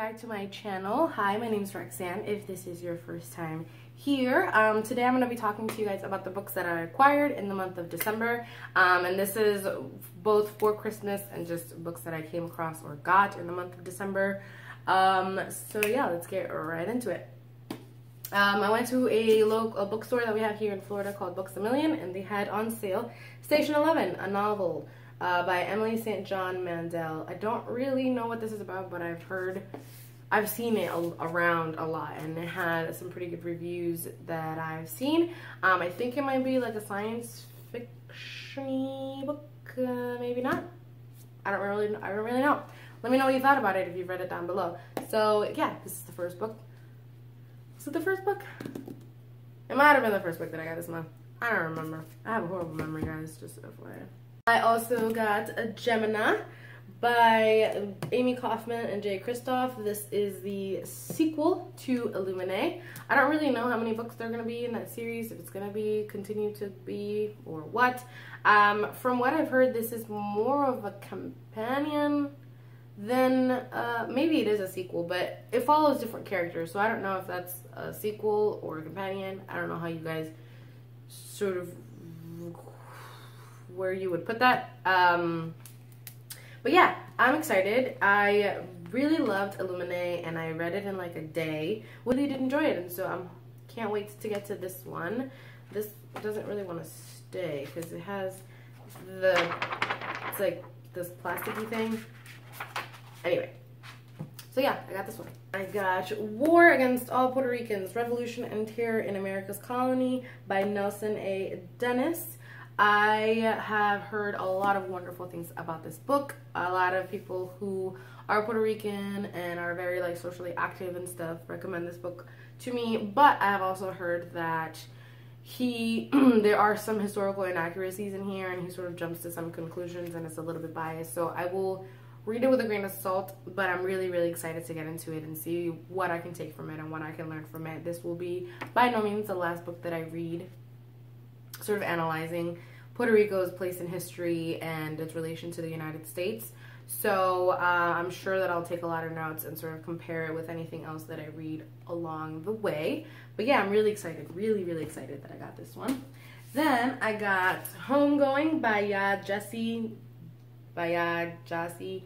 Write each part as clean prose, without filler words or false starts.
back to my channel. Hi, my name is Roxanne if this is your first time here. Today I'm going to be talking to you guys about the books that I acquired in the month of December, and this is both for Christmas and just books that I came across or got in the month of December. So yeah, let's get right into it. I went to a local bookstore that we have here in Florida called Books A Million, and they had on sale Station 11, a novel by Emily St. John Mandel. I don't really know what this is about, but I've seen it around a lot, and it had some pretty good reviews that I've seen. I think it might be like a science fiction book, maybe not. I don't really know. Let me know what you thought about it if you've read it down below. So yeah, this is the first book. Was it the first book? It might have been the first book that I got this month. I don't remember. I have a horrible memory, guys, just FYI. I also got a Gemini by Amy Kaufman and Jay Kristoff. This is the sequel to Illuminae. I don't really know how many books there are going to be in that series, if it's going to be, continue to be, or what. From what I've heard, this is more of a companion than, maybe it is a sequel, but it follows different characters, so I don't know if that's a sequel or a companion. I don't know how you guys sort of, where you would put that. But yeah, I'm excited. I really loved Illuminae, and I read it in like a day. Really did enjoy it, and so I can't wait to get to this one. This doesn't really want to stay because it has it's like this plasticky thing. Anyway, so yeah, I got this one. I got War Against All Puerto Ricans, Revolution and Terror in America's Colony by Nelson A. Dennis. I have heard a lot of wonderful things about this book. A lot of people who are Puerto Rican and are very like socially active and stuff recommend this book to me, but I have also heard that there are some historical inaccuracies in here, and he sort of jumps to some conclusions and it's a little bit biased, so I will read it with a grain of salt, but I'm really excited to get into it and see what I can take from it and what I can learn from it. This will be by no means the last book that I read sort of analyzing Puerto Rico's place in history and its relation to the United States. So I'm sure that I'll take a lot of notes and sort of compare it with anything else that I read along the way. But yeah, I'm really excited, really excited that I got this one. Then I got Homegoing by Yaa Gyasi.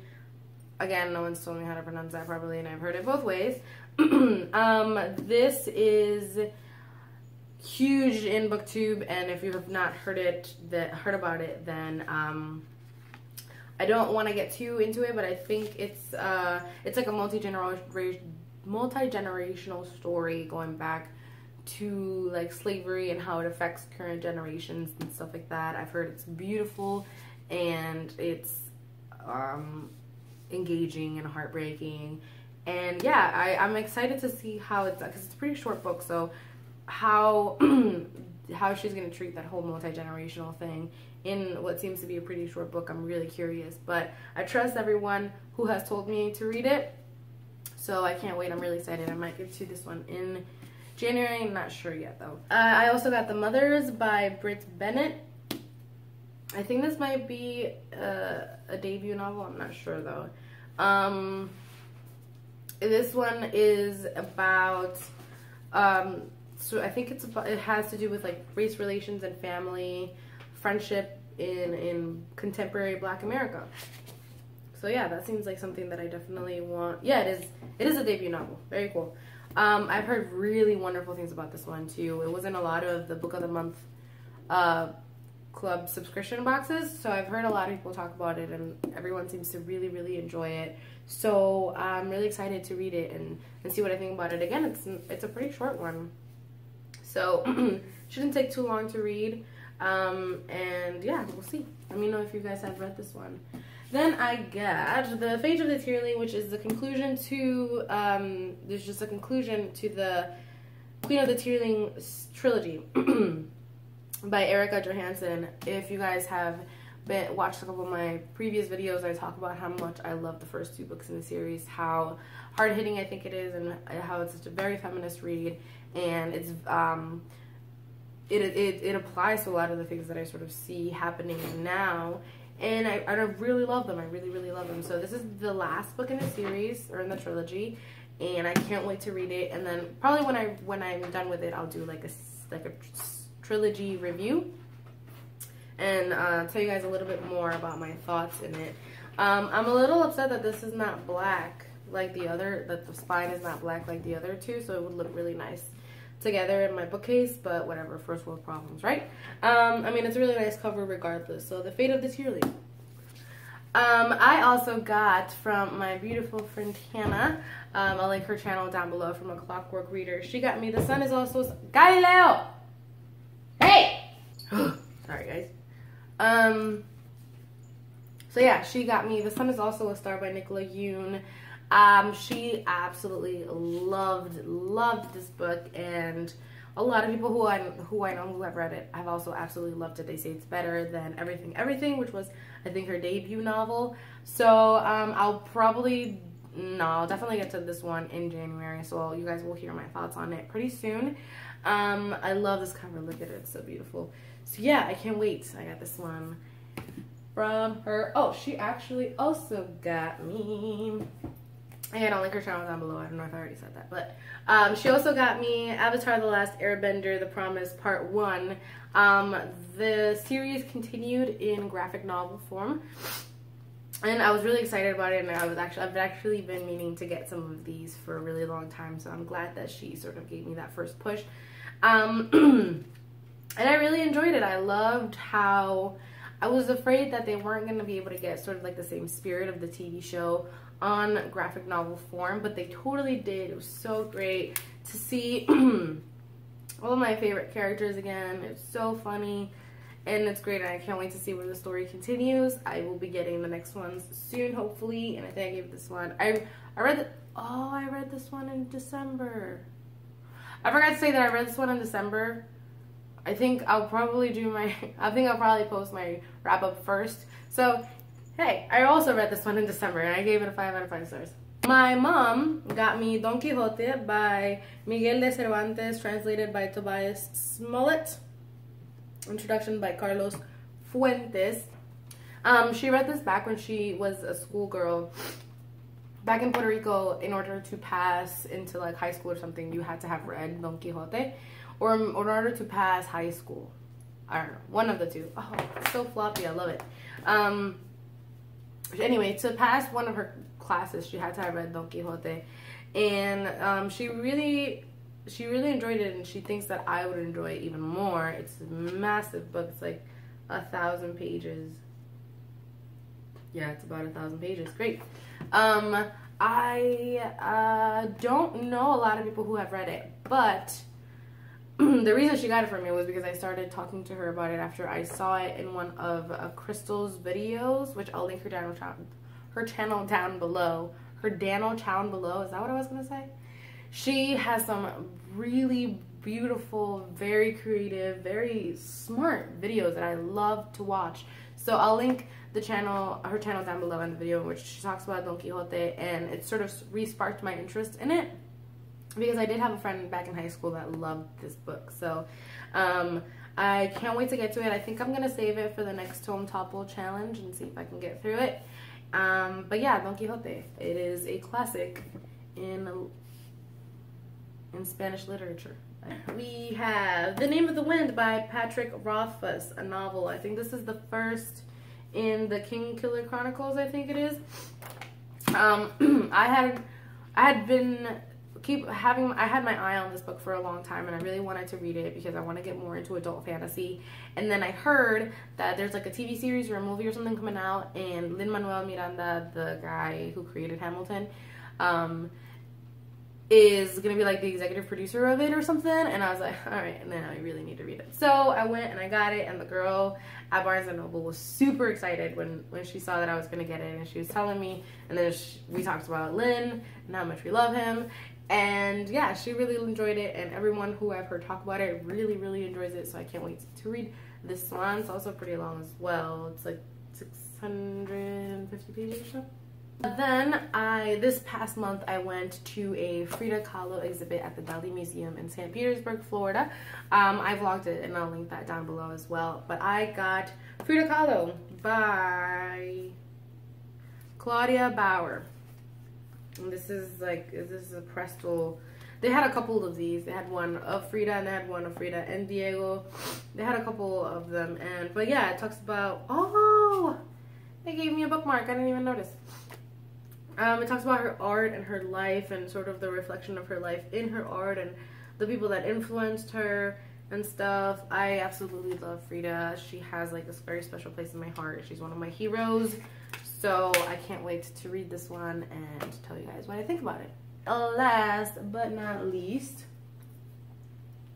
Again, no one's told me how to pronounce that properly, and I've heard it both ways. This is huge in BookTube, and if you have not heard about it, then I don't want to get too into it, but I think it's like a multi-generational story going back to like slavery and how it affects current generations and stuff like that. I've heard it's beautiful and it's engaging and heartbreaking, and yeah, I'm excited to see how it's, because it's a pretty short book, so how she's going to treat that whole multi-generational thing in what seems to be a pretty short book. I'm really curious, but I trust everyone who has told me to read it, so I can't wait. I'm really excited. I might get to this one in January. I'm not sure yet though. I also got The Mothers by Britt Bennett. I think this might be a debut novel. I'm not sure though. This one is about so I think it has to do with like race relations and family friendship in contemporary Black America. So yeah, that seems like something that I definitely want. Yeah, it is a debut novel. Very cool. I've heard really wonderful things about this one too. It was in a lot of the Book of the Month club subscription boxes, so I've heard a lot of people talk about it, and everyone seems to really enjoy it. So I'm really excited to read it and see what I think about it. Again, it's a pretty short one, so shouldn't take too long to read. And yeah, we'll see. Let me know if you guys have read this one. Then I got The Fate of the Tearling, which is the conclusion to there's just a conclusion to the Queen of the Tearling trilogy by Erica Johansson. If you guys have watched a couple of my previous videos, I talk about how much I love the first two books in the series, how hard-hitting I think it is, and how it's such a very feminist read, and it's it applies to a lot of the things that I sort of see happening now and I really love them. I really love them. So this is the last book in the series, or in the trilogy, and I can't wait to read it. And then probably when I'm done with it, I'll do like a trilogy review and tell you guys a little bit more about my thoughts in it. I'm a little upset that this is not black like the other, that the spine is not black like the other two, so it would look really nice together in my bookcase, but whatever, first world problems, right? I mean, it's a really nice cover regardless. So The Fate of the Tearling. I also got from my beautiful friend Hannah, I'll link her channel down below, from A Clockwork Reader. She got me The Sun Is Also... Galileo! Hey! Sorry, guys. So yeah, she got me The Sun Is Also a Star by Nicola Yoon. She absolutely loved this book, and a lot of people who I know who have read it have also absolutely loved it. They say it's better than Everything, which was, I think, her debut novel. So I'll definitely get to this one in January, so you guys will hear my thoughts on it pretty soon. I love this cover. Look at it, it's so beautiful. So yeah, I can't wait. I got this one from her. Oh, she actually also got me, again, I'll link her channel down below. I don't know if I already said that, but she also got me Avatar: The Last Airbender, The Promise, Part 1. The series continued in graphic novel form, and I was really excited about it, and I've actually been meaning to get some of these for a really long time, so I'm glad that she sort of gave me that first push. And I really enjoyed it. I loved how I was afraid that they weren't going to be able to get sort of like the same spirit of the TV show on graphic novel form, but they totally did. It was so great to see all of my favorite characters again. It's so funny, and it's great, and I can't wait to see where the story continues. I will be getting the next ones soon, hopefully, and I think I gave this one, I read this one in December. I forgot to say that I read this one in December. I think I'll probably post my wrap-up first. So hey, I also read this one in December, and I gave it a 5 out of 5 stars. My mom got me Don Quixote by Miguel de Cervantes, translated by Tobias Smollett, introduction by Carlos Fuentes. She read this back when she was a schoolgirl. Back in Puerto Rico, in order to pass into like high school or something, you had to have read Don Quixote, or in order to pass high school. I don't know, one of the two. Oh, it's so floppy, I love it. Anyway, to pass one of her classes, she had to have read Don Quixote, and she really enjoyed it, and she thinks that I would enjoy it even more. It's a massive book. It's like 1,000 pages. Yeah, it's about 1,000 pages. Great. I don't know a lot of people who have read it, but the reason she got it from me was because I started talking to her about it after I saw it in one of Crystal's videos, which I'll link her channel down below. Her channel down below. Is that what I was gonna say? She has some really beautiful, very creative, very smart videos that I love to watch. So I'll link her channel down below in the video in which she talks about Don Quixote, and it sort of re-sparked my interest in it, because I did have a friend back in high school that loved this book. So I can't wait to get to it. I think I'm gonna save it for the next Tome Topple challenge and see if I can get through it. But yeah, Don Quixote, it is a classic in Spanish literature. We have The Name of the Wind by Patrick Rothfuss, a novel. I think this is the first in the Kingkiller Chronicles, I think it is. I had my eye on this book for a long time, and I really wanted to read it because I want to get more into adult fantasy. And then I heard that there's like a TV series or a movie or something coming out, and Lin-Manuel Miranda, the guy who created Hamilton, is gonna be like the executive producer of it or something. And I was like, all right, and then I really need to read it. So I went and I got it, and the girl at Barnes & Noble was super excited when she saw that I was gonna get it, and she was telling me, and then we talked about Lin and how much we love him. And yeah, she really enjoyed it, and everyone who I've heard talk about it really enjoys it, so I can't wait to read this one. It's also pretty long as well. It's like 650 pages or so. Then this past month, I went to a Frida Kahlo exhibit at the Dali Museum in St. Petersburg, Florida. I vlogged it, and I'll link that down below as well. But I got Frida Kahlo, by Claudia Bauer. And this is a Prestel. They had a couple of these. They had one of Frida and they had one of Frida and Diego. They had a couple of them. But yeah, it talks about, oh, they gave me a bookmark. I didn't even notice. It talks about her art and her life and sort of the reflection of her life in her art and the people that influenced her and stuff. I absolutely love Frida. She has like this very special place in my heart. She's one of my heroes. So I can't wait to read this one and tell you guys what I think about it. Last but not least,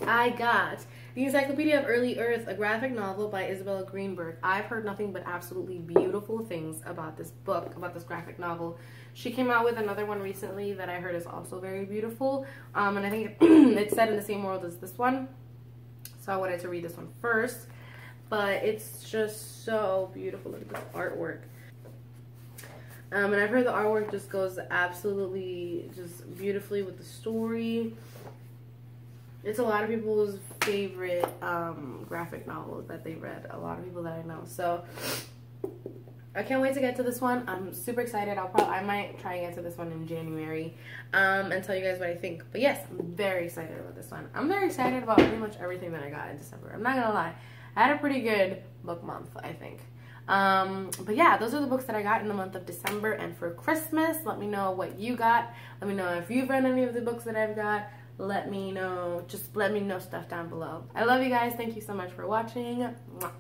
I got The Encyclopedia of Early Earth, a graphic novel by Isabella Greenberg. I've heard nothing but absolutely beautiful things about this book, about this graphic novel. She came out with another one recently that I heard is also very beautiful. And I think it's set in the same world as this one. So I wanted to read this one first. But it's just so beautiful. Look at this artwork. And I've heard the artwork just goes absolutely just beautifully with the story. It's a lot of people's favorite graphic novels that they read. A lot of people that I know. So I can't wait to get to this one. I'm super excited. I might try and get to this one in January and tell you guys what I think. But yes, I'm very excited about this one. I'm very excited about pretty much everything that I got in December. I'm not gonna lie. I had a pretty good book month, I think. But yeah, those are the books that I got in the month of December. And for Christmas, let me know what you got. Let me know if you've read any of the books that I've got. Let me know, just let me know stuff down below. I love you guys. Thank you so much for watching. Mwah.